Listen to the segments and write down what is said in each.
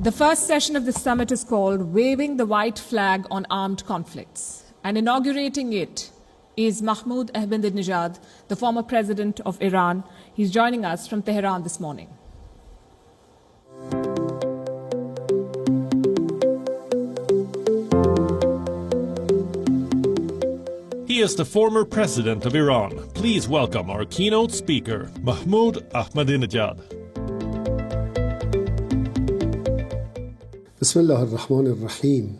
The first session of the summit is called Waving the White Flag on Armed Conflicts, and inaugurating it is Mahmoud Ahmadinejad, the former president of Iran. He's joining us from Tehran this morning. He is the former president of Iran. Please welcome our keynote speaker, Mahmoud Ahmadinejad. بسم الله الرحمن الرحيم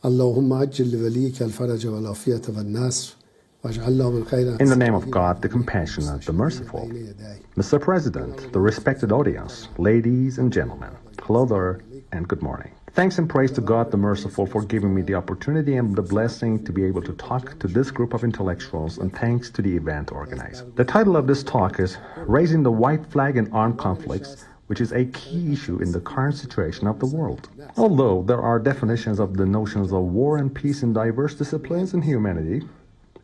اللهم عجل لوليك الفرج والعافية والنصر واجعل له من خير. In the name of God, the compassionate, the merciful. Mr. President, the respected audience, ladies and gentlemen, hello there and good morning. Thanks and praise to God the merciful for giving me the opportunity and the blessing to be able to talk to this group of intellectuals, and thanks to the event organizer. The title of this talk is Raising the White Flag in Armed Conflicts, which is a key issue in the current situation of the world. Although there are definitions of the notions of war and peace in diverse disciplines in humanity,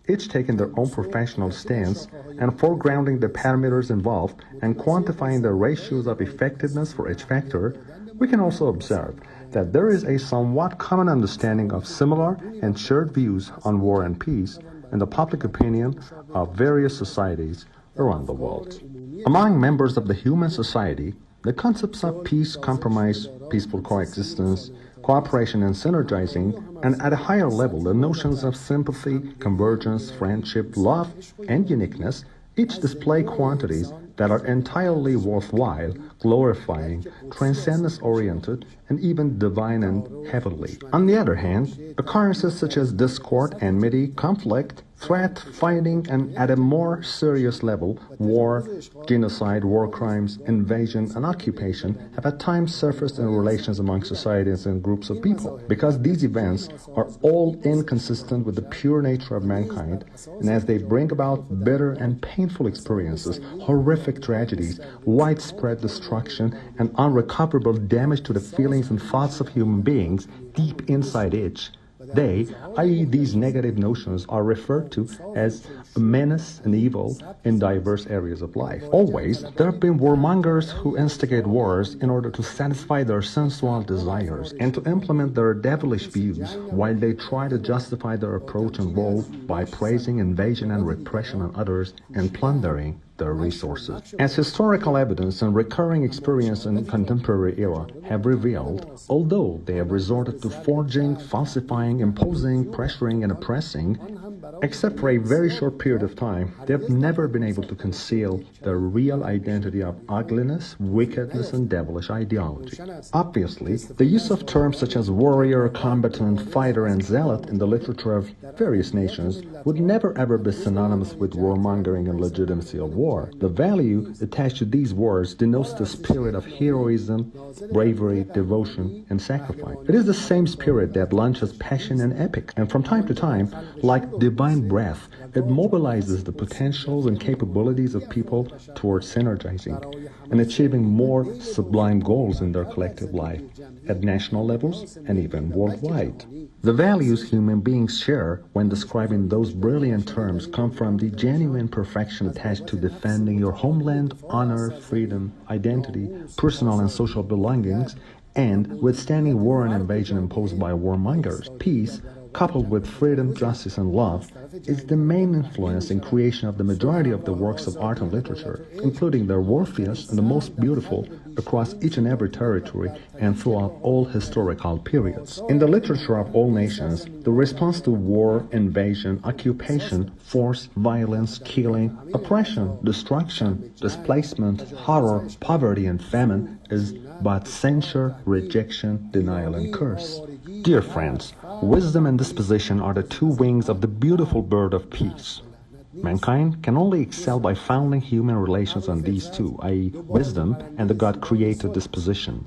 each taking their own professional stance and foregrounding the parameters involved and quantifying the ratios of effectiveness for each factor, we can also observe that there is a somewhat common understanding of similar and shared views on war and peace in the public opinion of various societies around the world. Among members of the human society, the concepts of peace, compromise, peaceful coexistence, cooperation and synergizing, and at a higher level, the notions of sympathy, convergence, friendship, love, and uniqueness each display quantities that are entirely worthwhile, glorifying, transcendence-oriented, and even divine and heavenly. On the other hand, occurrences such as discord, enmity, conflict, threat, fighting, and at a more serious level, war, genocide, war crimes, invasion, and occupation have at times surfaced in relations among societies and groups of people. Because these events are all inconsistent with the pure nature of mankind, and as they bring about bitter and painful experiences, horrific tragedies, widespread destruction, and unrecoverable damage to the feelings and thoughts of human beings deep inside each, they, i.e. these negative notions, are referred to as a menace and evil in diverse areas of life. Always, there have been warmongers who instigate wars in order to satisfy their sensual desires and to implement their devilish views, while they try to justify their approach and role by praising invasion and repression on others and plundering their resources. As historical evidence and recurring experience in the contemporary era have revealed, although they have resorted to forging, falsifying, imposing, pressuring, and oppressing, except for a very short period of time, they have never been able to conceal their real identity of ugliness, wickedness, and devilish ideology. Obviously, the use of terms such as warrior, combatant, fighter, and zealot in the literature of various nations would never ever be synonymous with warmongering and legitimacy of war. The value attached to these words denotes the spirit of heroism, bravery, devotion, and sacrifice. It is the same spirit that launches passion and epic, and from time to time, like divine breath, it mobilizes the potentials and capabilities of people towards synergizing and achieving more sublime goals in their collective life, at national levels and even worldwide. The values human beings share when describing those brilliant terms come from the genuine perfection attached to defending your homeland, honor, freedom, identity, personal and social belongings, and withstanding war and invasion imposed by warmongers. Peace, coupled with freedom, justice, and love, is the main influence in creation of the majority of the works of art and literature, including their worthiest and the most beautiful across each and every territory and throughout all historical periods. In the literature of all nations, the response to war, invasion, occupation, force, violence, killing, oppression, destruction, displacement, horror, poverty, and famine is but censure, rejection, denial, and curse. Dear friends, wisdom and disposition are the two wings of the beautiful bird of peace. Mankind can only excel by founding human relations on these two, i.e. wisdom and the God-created disposition.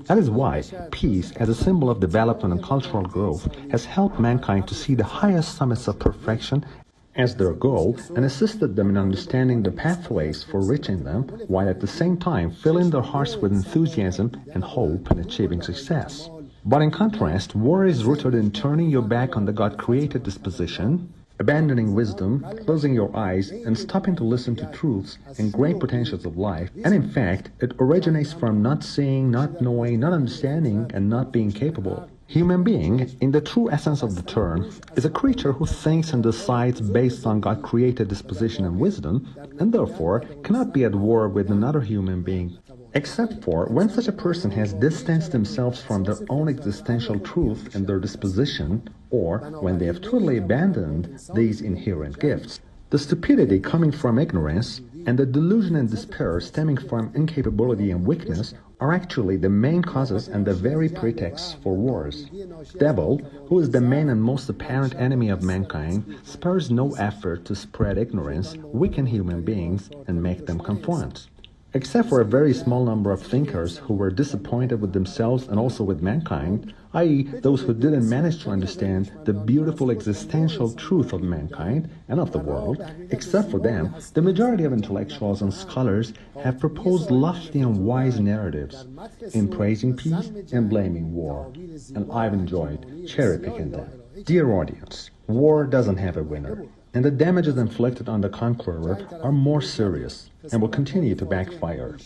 That is why peace, as a symbol of development and cultural growth, has helped mankind to see the highest summits of perfection as their goal and assisted them in understanding the pathways for reaching them, while at the same time filling their hearts with enthusiasm and hope in achieving success. But in contrast, war is rooted in turning your back on the God-created disposition abandoning wisdom, closing your eyes, and stopping to listen to truths and great potentials of life. And in fact, it originates from not seeing, not knowing, not understanding, and not being capable. Human being, in the true essence of the term, is a creature who thinks and decides based on God-created disposition and wisdom, and therefore cannot be at war with another human being, except for when such a person has distanced themselves from their own existential truth and their disposition, or when they have totally abandoned these inherent gifts. The stupidity coming from ignorance and the delusion and despair stemming from incapability and weakness are actually the main causes and the very pretexts for wars. Devil, who is the main and most apparent enemy of mankind, spares no effort to spread ignorance, weaken human beings, and make them conform. Except for a very small number of thinkers who were disappointed with themselves and also with mankind, i.e. those who didn't manage to understand the beautiful existential truth of mankind and of the world, except for them, the majority of intellectuals and scholars have proposed lofty and wise narratives in praising peace and blaming war, and I've enjoyed cherry-picking them. Dear audience, war doesn't have a winner, and the damages inflicted on the conqueror are more serious and will continue to backfire.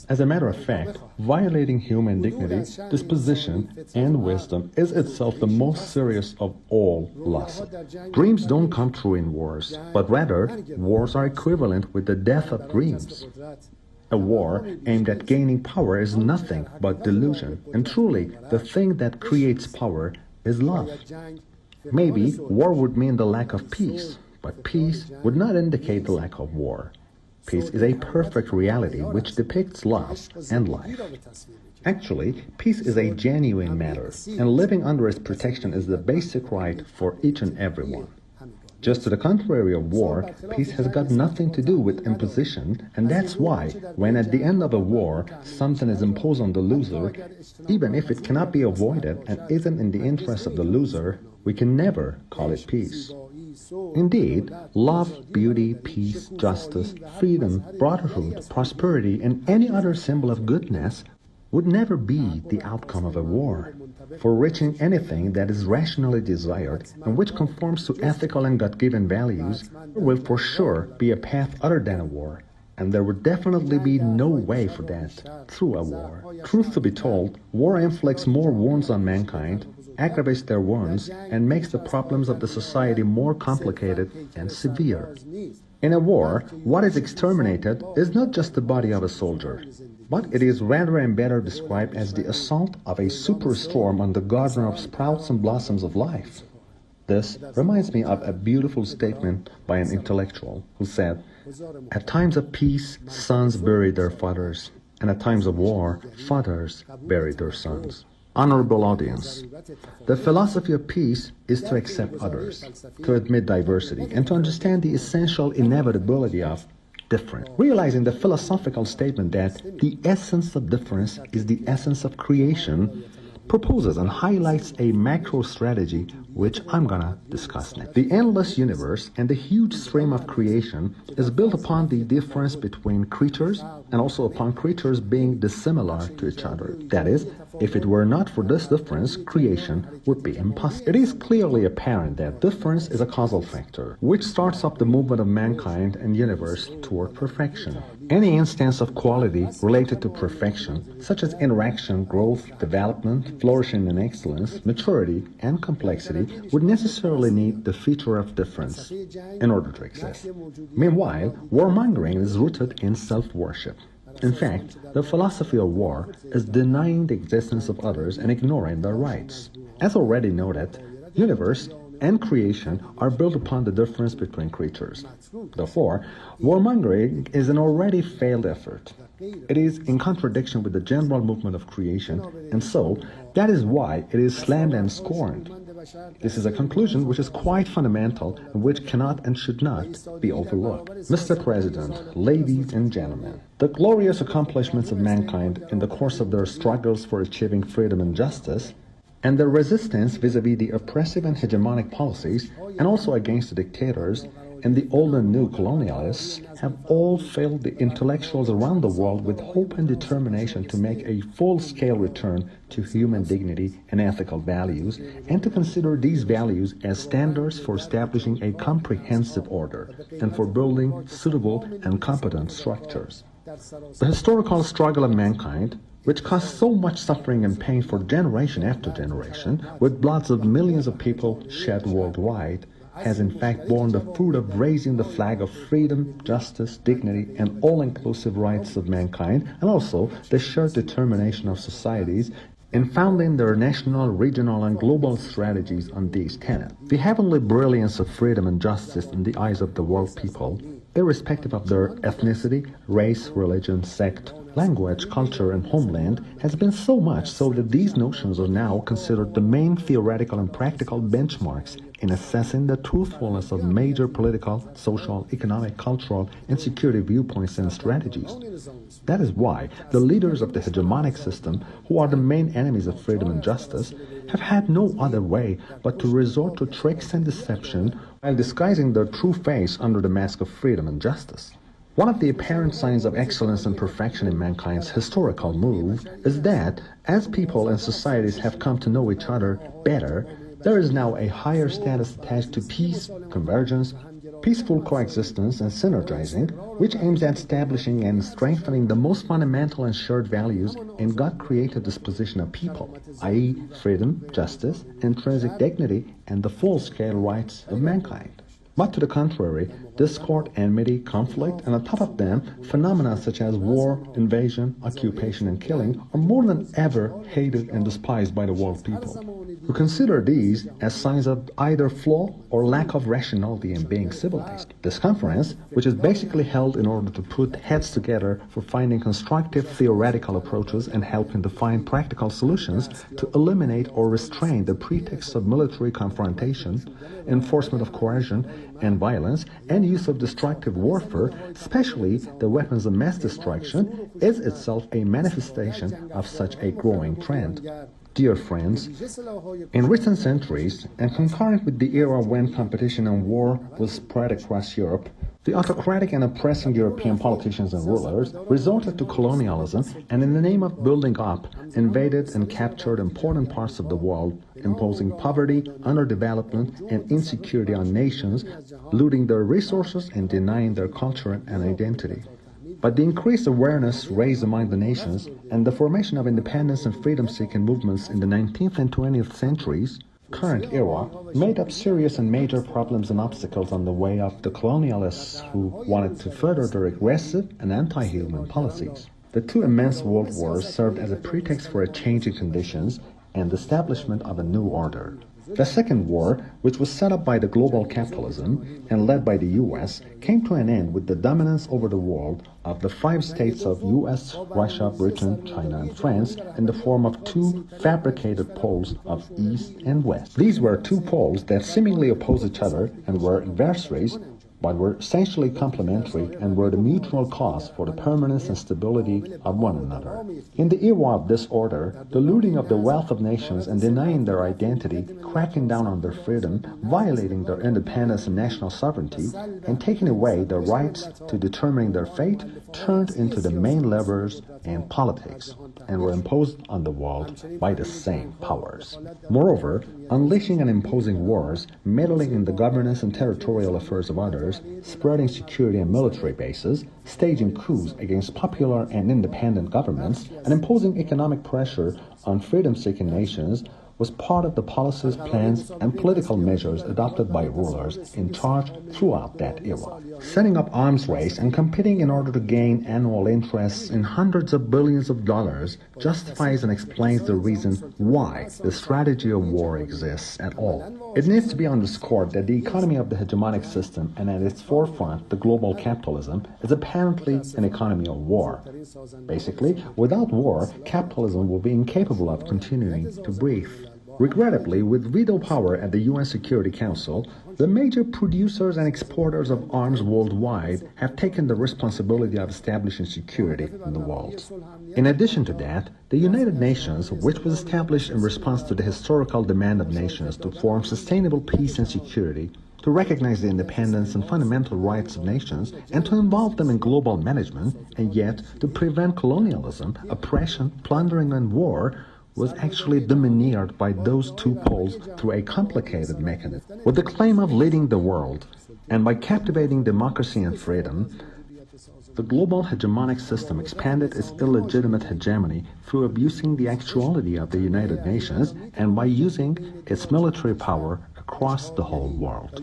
As a matter of fact, violating human dignity, disposition, and wisdom is itself the most serious of all losses. Dreams don't come true in wars, but rather, wars are equivalent with the death of dreams. A war aimed at gaining power is nothing but delusion, and truly, the thing that creates power is love. Maybe war would mean the lack of peace, but peace would not indicate the lack of war. Peace is a perfect reality which depicts love and life. Actually, peace is a genuine matter, and living under its protection is the basic right for each and every one. Just to the contrary of war, peace has got nothing to do with imposition, and that's why, when at the end of a war, something is imposed on the loser, even if it cannot be avoided and isn't in the interest of the loser, we can never call it peace. Indeed, love, beauty, peace, justice, freedom, brotherhood, prosperity, and any other symbol of goodness would never be the outcome of a war. For reaching anything that is rationally desired and which conforms to ethical and God-given values, there will for sure be a path other than a war, and there would definitely be no way for that through a war. Truth to be told, war inflicts more wounds on mankind, aggravates their wounds, and makes the problems of the society more complicated and severe. In a war, what is exterminated is not just the body of a soldier, but it is rather and better described as the assault of a superstorm on the garden of sprouts and blossoms of life. This reminds me of a beautiful statement by an intellectual who said, "At times of peace, sons bury their fathers, and at times of war, fathers bury their sons." Honorable audience, the philosophy of peace is to accept others, to admit diversity, and to understand the essential inevitability of difference. Realizing the philosophical statement that the essence of difference is the essence of creation proposes and highlights a macro strategy which I'm gonna discuss next. The endless universe and the huge stream of creation is built upon the difference between creatures and also upon creatures being dissimilar to each other. That is, if it were not for this difference, creation would be impossible. It is clearly apparent that difference is a causal factor, which starts up the movement of mankind and universe toward perfection. Any instance of quality related to perfection, such as interaction, growth, development, flourishing and excellence, maturity, and complexity, would necessarily need the feature of difference in order to exist. Meanwhile, warmongering is rooted in self-worship. In fact, the philosophy of war is denying the existence of others and ignoring their rights. As already noted, universe and creation are built upon the difference between creatures. Therefore, warmongering is an already failed effort. It is in contradiction with the general movement of creation, and so that is why it is slammed and scorned. This is a conclusion which is quite fundamental and which cannot and should not be overlooked. Mr. President, ladies and gentlemen, the glorious accomplishments of mankind in the course of their struggles for achieving freedom and justice, and their resistance vis-à-vis the oppressive and hegemonic policies, and also against the dictators, and the old and new colonialists have all filled the intellectuals around the world with hope and determination to make a full-scale return to human dignity and ethical values, and to consider these values as standards for establishing a comprehensive order and for building suitable and competent structures. The historical struggle of mankind, which caused so much suffering and pain for generation after generation, with bloods of millions of people shed worldwide, has in fact borne the fruit of raising the flag of freedom, justice, dignity, and all-inclusive rights of mankind, and also the shared determination of societies in founding their national, regional, and global strategies on these tenets. The heavenly brilliance of freedom and justice in the eyes of the world people, irrespective of their ethnicity, race, religion, sect, language, culture, and homeland, has been so much so that these notions are now considered the main theoretical and practical benchmarks in assessing the truthfulness of major political, social, economic, cultural, and security viewpoints and strategies. That is why the leaders of the hegemonic system, who are the main enemies of freedom and justice, have had no other way but to resort to tricks and deception while disguising their true face under the mask of freedom and justice. One of the apparent signs of excellence and perfection in mankind's historical move is that, as people and societies have come to know each other better, there is now a higher status attached to peace, convergence, peaceful coexistence, and synergizing, which aims at establishing and strengthening the most fundamental and shared values in God-created disposition of people, i.e., freedom, justice, intrinsic dignity, and the full-scale rights of mankind. But to the contrary, discord, enmity, conflict, and on top of them, phenomena such as war, invasion, occupation, and killing are more than ever hated and despised by the world people, who consider these as signs of either flaw or lack of rationality in being civilized. This conference, which is basically held in order to put heads together for finding constructive theoretical approaches and helping to find practical solutions to eliminate or restrain the pretexts of military confrontation, enforcement of coercion and violence, and use of destructive warfare, especially the weapons of mass destruction, is itself a manifestation of such a growing trend. Dear friends, in recent centuries, and concurrent with the era when competition and war was spread across Europe, the autocratic and oppressing European politicians and rulers resorted to colonialism and, in the name of building up, invaded and captured important parts of the world, imposing poverty, underdevelopment, and insecurity on nations, looting their resources and denying their culture and identity. But the increased awareness raised among the nations and the formation of independence and freedom-seeking movements in the 19th and 20th centuries, current era, made up serious and major problems and obstacles on the way of the colonialists who wanted to further their aggressive and anti-human policies. The two immense world wars served as a pretext for a change in conditions and the establishment of a new order. The Second War, which was set up by the global capitalism and led by the U.S., came to an end with the dominance over the world of the 5 states of U.S., Russia, Britain, China, and France in the form of 2 fabricated poles of East and West. These were 2 poles that seemingly opposed each other and were adversaries, but were essentially complementary and were the mutual cause for the permanence and stability of one another. In the era of disorder, the looting of the wealth of nations and denying their identity, cracking down on their freedom, violating their independence and national sovereignty, and taking away their rights to determining their fate, turned into the main levers in politics and were imposed on the world by the same powers. Moreover, unleashing and imposing wars, meddling in the governance and territorial affairs of others, spreading security and military bases, staging coups against popular and independent governments, and imposing economic pressure on freedom-seeking nations was part of the policies, plans, and political measures adopted by rulers in charge throughout that era. Setting up arms race and competing in order to gain annual interests in hundreds of billions of dollars justifies and explains the reason why the strategy of war exists at all. It needs to be underscored that the economy of the hegemonic system and at its forefront the global capitalism is apparently an economy of war. Basically, without war, capitalism will be incapable of continuing to breathe. Regrettably, with veto power at the UN Security Council, the major producers and exporters of arms worldwide have taken the responsibility of establishing security in the world. In addition to that, the United Nations, which was established in response to the historical demand of nations to form sustainable peace and security, to recognize the independence and fundamental rights of nations, and to involve them in global management, and yet to prevent colonialism, oppression, plundering, and war, was actually domineered by those two poles through a complicated mechanism. With the claim of leading the world, and by captivating democracy and freedom, the global hegemonic system expanded its illegitimate hegemony through abusing the actuality of the United Nations and by using its military power across the whole world.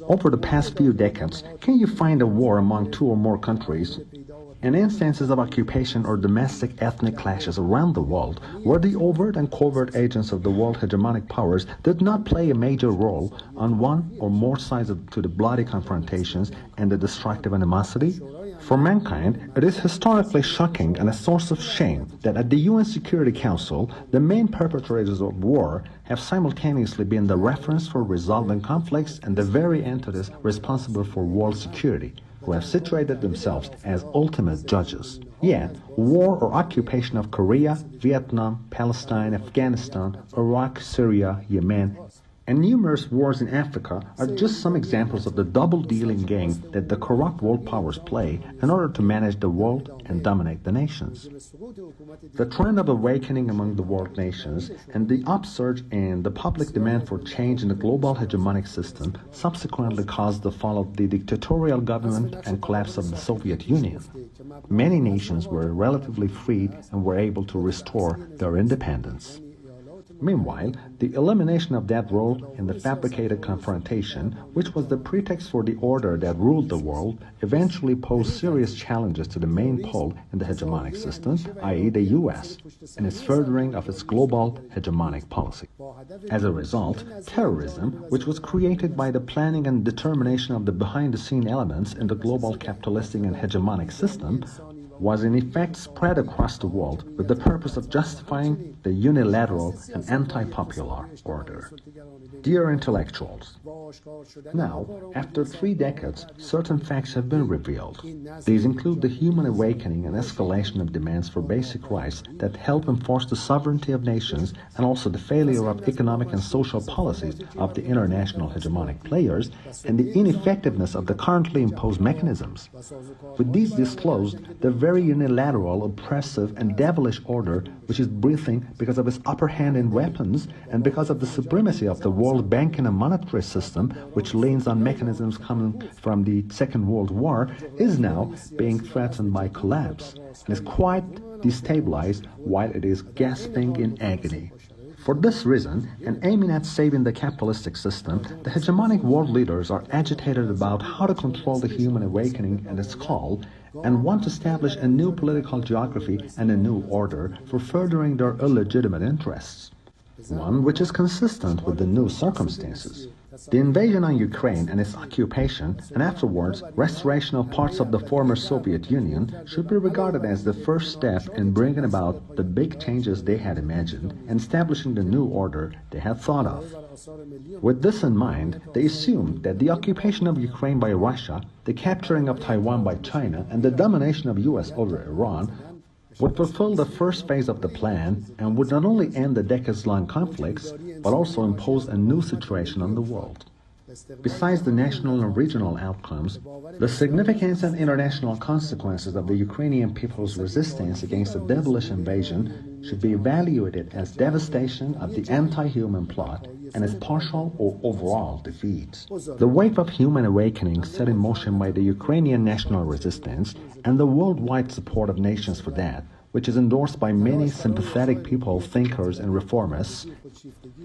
Over the past few decades, can you find a war among two or more countries and instances of occupation or domestic ethnic clashes around the world where the overt and covert agents of the world hegemonic powers did not play a major role on one or more sides to the bloody confrontations and the destructive animosity? For mankind, it is historically shocking and a source of shame that at the UN Security Council, the main perpetrators of war have simultaneously been the reference for resolving conflicts and the very entities responsible for world security, who have situated themselves as ultimate judges. Yet, war or occupation of Korea, Vietnam, Palestine, Afghanistan, Iraq, Syria, Yemen, and numerous wars in Africa are just some examples of the double-dealing game that the corrupt world powers play in order to manage the world and dominate the nations. The trend of awakening among the world nations and the upsurge in the public demand for change in the global hegemonic system subsequently caused the fall of the dictatorial government and collapse of the Soviet Union. Many nations were relatively free and were able to restore their independence. Meanwhile, the elimination of that role in the fabricated confrontation, which was the pretext for the order that ruled the world, eventually posed serious challenges to the main pole in the hegemonic system, i.e. the U.S., and its furthering of its global hegemonic policy. As a result, terrorism, which was created by the planning and determination of the behind-the-scene elements in the global capitalistic and hegemonic system, was in effect spread across the world with the purpose of justifying the unilateral and anti-popular order. Dear intellectuals, now, after 3 decades, certain facts have been revealed. These include the human awakening and escalation of demands for basic rights that help enforce the sovereignty of nations, and also the failure of economic and social policies of the international hegemonic players, and the ineffectiveness of the currently imposed mechanisms. With these disclosed, the very unilateral, oppressive, and devilish order which is breathing because of its upper hand in weapons and because of the supremacy of the World Banking and monetary system, which leans on mechanisms coming from the Second World War, is now being threatened by collapse and is quite destabilized while it is gasping in agony. For this reason, and aiming at saving the capitalistic system, the hegemonic world leaders are agitated about how to control the human awakening and its call, and want to establish a new political geography and a new order for furthering their illegitimate interests, one which is consistent with the new circumstances. The invasion on Ukraine and its occupation, and afterwards restoration of parts of the former Soviet Union, should be regarded as the first step in bringing about the big changes they had imagined and establishing the new order they had thought of. With this in mind, they assumed that the occupation of Ukraine by Russia, the capturing of Taiwan by China, and the domination of US over Iran would fulfill the first phase of the plan and would not only end the decades-long conflicts, but also impose a new situation on the world. Besides the national and regional outcomes, the significance and international consequences of the Ukrainian people's resistance against the devilish invasion should be evaluated as devastation of the anti-human plot and its partial or overall defeat. The wave of human awakening set in motion by the Ukrainian national resistance and the worldwide support of nations for that, which is endorsed by many sympathetic people, thinkers, and reformists,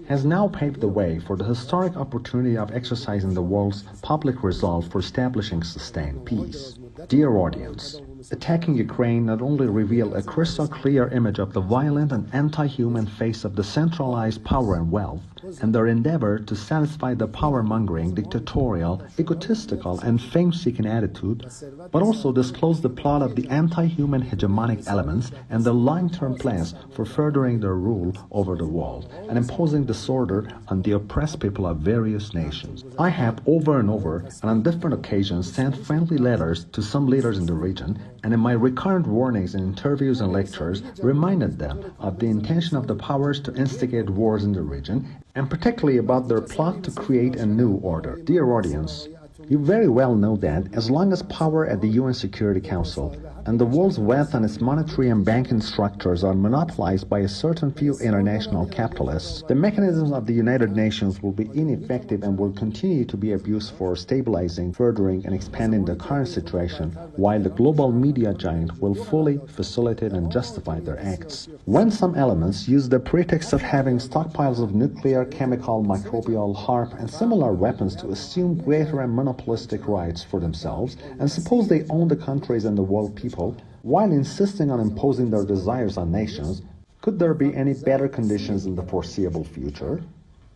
has now paved the way for the historic opportunity of exercising the world's public resolve for establishing sustained peace. Dear audience, attacking Ukraine not only revealed a crystal clear image of the violent and anti-human face of the centralized power and wealth, and their endeavor to satisfy the power-mongering, dictatorial, egotistical, and fame-seeking attitude, but also disclosed the plot of the anti-human hegemonic elements and the long-term plans for furthering their rule over the world and imposing disorder on the oppressed people of various nations. I have over and over and on different occasions sent friendly letters to some leaders in the region and in my recurrent warnings in interviews and lectures, reminded them of the intention of the powers to instigate wars in the region, and particularly about their plot to create a new order. Dear audience, you very well know that as long as power at the UN Security Council and the world's wealth and its monetary and banking structures are monopolized by a certain few international capitalists, the mechanisms of the United Nations will be ineffective and will continue to be abused for stabilizing, furthering, and expanding the current situation, while the global media giant will fully facilitate and justify their acts. When some elements use the pretext of having stockpiles of nuclear, chemical, microbial, HAARP, and similar weapons to assume greater and monopolistic rights for themselves, and suppose they own the countries and the world people, while insisting on imposing their desires on nations, could there be any better conditions in the foreseeable future?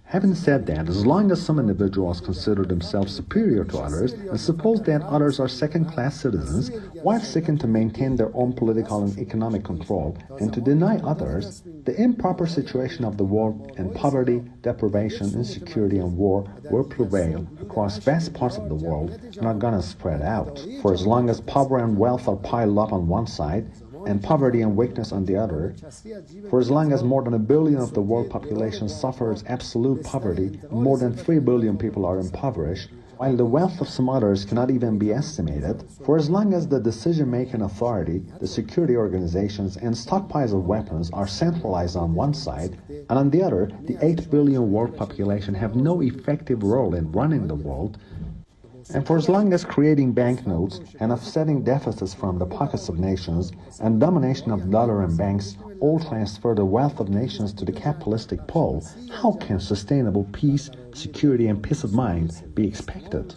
Having said that, as long as some individuals consider themselves superior to others and suppose that others are second-class citizens, while seeking to maintain their own political and economic control and to deny others, the improper situation of the world and poverty, deprivation, insecurity, and war will prevail across vast parts of the world and are gonna spread out. For as long as power and wealth are piled up on one side, and poverty and weakness on the other, for as long as more than 1 billion of the world population suffers absolute poverty and more than 3 billion people are impoverished, while the wealth of some others cannot even be estimated, for as long as the decision-making authority, the security organizations, and stockpiles of weapons are centralized on one side, and on the other, the 8 billion world population have no effective role in running the world, and for as long as creating banknotes and offsetting deficits from the pockets of nations and domination of dollar and banks all transfer the wealth of nations to the capitalistic pole, how can sustainable peace, security, and peace of mind be expected?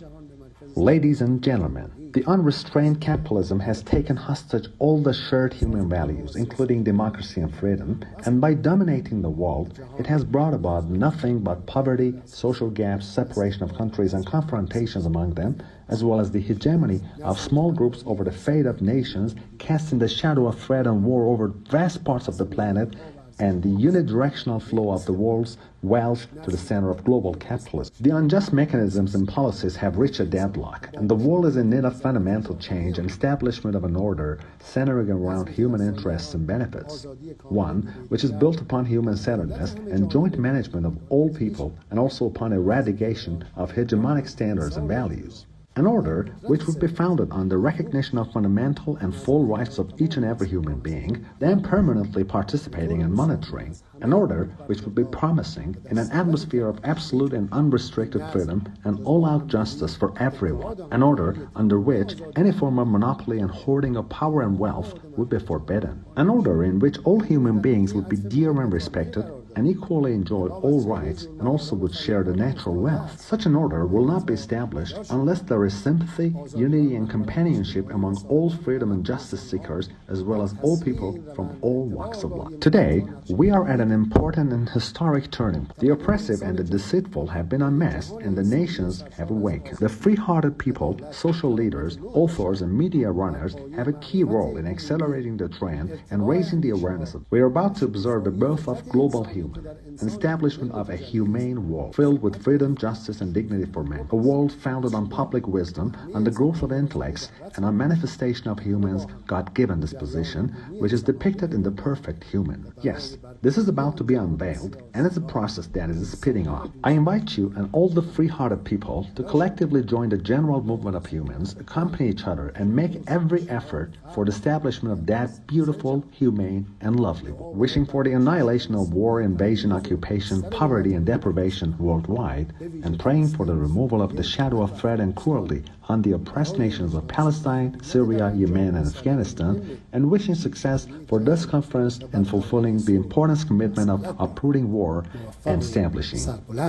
Ladies and gentlemen, the unrestrained capitalism has taken hostage all the shared human values, including democracy and freedom, and by dominating the world, it has brought about nothing but poverty, social gaps, separation of countries, and confrontations among them, as well as the hegemony of small groups over the fate of nations, casting the shadow of threat and war over vast parts of the planet, and the unidirectional flow of the world's wealth to the center of global capitalism. The unjust mechanisms and policies have reached a deadlock, and the world is in need of fundamental change and establishment of an order centering around human interests and benefits. One which is built upon human-centeredness and joint management of all people, and also upon eradication of hegemonic standards and values. An order which would be founded on the recognition of fundamental and full rights of each and every human being, then permanently participating and monitoring. An order which would be promising in an atmosphere of absolute and unrestricted freedom and all-out justice for everyone. An order under which any form of monopoly and hoarding of power and wealth would be forbidden. An order in which all human beings would be dear and respected and equally enjoy all rights and also would share the natural wealth. Such an order will not be established unless there is sympathy, unity, and companionship among all freedom and justice seekers, as well as all people from all walks of life. Today, we are at an important and historic turning point. The oppressive and the deceitful have been unmasked, and the nations have awakened. The free-hearted people, social leaders, authors, and media runners have a key role in accelerating the trend and raising the awareness of. We are about to observe the birth of global human, an establishment of a humane world filled with freedom, justice, and dignity for men. A world founded on public wisdom, on the growth of intellects, and on manifestation of humans' God-given disposition, which is depicted in the perfect human. Yes, this is about to be unveiled, and it's a process that is speeding up. I invite you and all the free-hearted people to collectively join the general movement of humans, accompany each other, and make every effort for the establishment of that beautiful, humane, and lovely world. Wishing for the annihilation of war, invasion, occupation, poverty, and deprivation worldwide, and praying for the removal of the shadow of threat and cruelty on the oppressed nations of Palestine, Syria, Yemen, and Afghanistan, and wishing success for this conference and fulfilling the important commitment of uprooting war and establishing.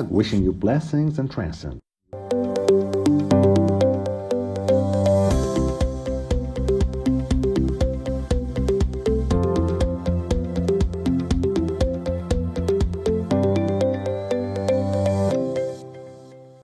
Wishing you blessings and transcendence.